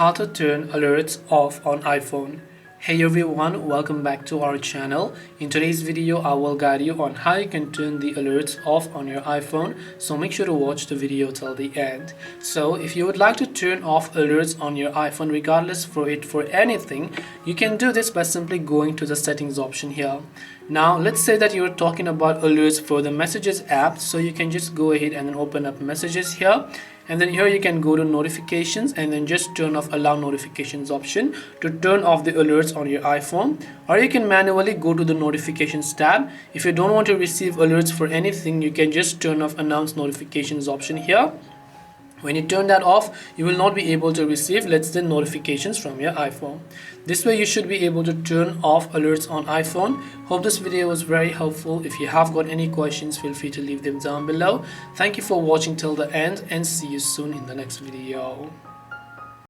How to turn alerts off on iPhone. Hey everyone, welcome back to our channel. In today's video, I will guide you on how you can turn the alerts off on your iPhone, so make sure to watch the video till the end. So if you would like to turn off alerts on your iPhone regardless for anything, you can do this by simply going to the settings option here. Now let's say that you're talking about alerts for the messages app, so you can just go ahead and then open up messages here, and then here you can go to notifications and then just turn off allow notifications option to turn off the alerts on your iPhone. Or you can manually go to the notifications tab. If you don't want to receive alerts for anything, you can just turn off announce notifications option here. When you turn that off, you will not be able to receive, let's say, notifications from your iPhone. This way you should be able to turn off alerts on iPhone. Hope this video was very helpful. If you have got any questions, feel free to leave them down below. Thank you for watching till the end and see you soon in the next video.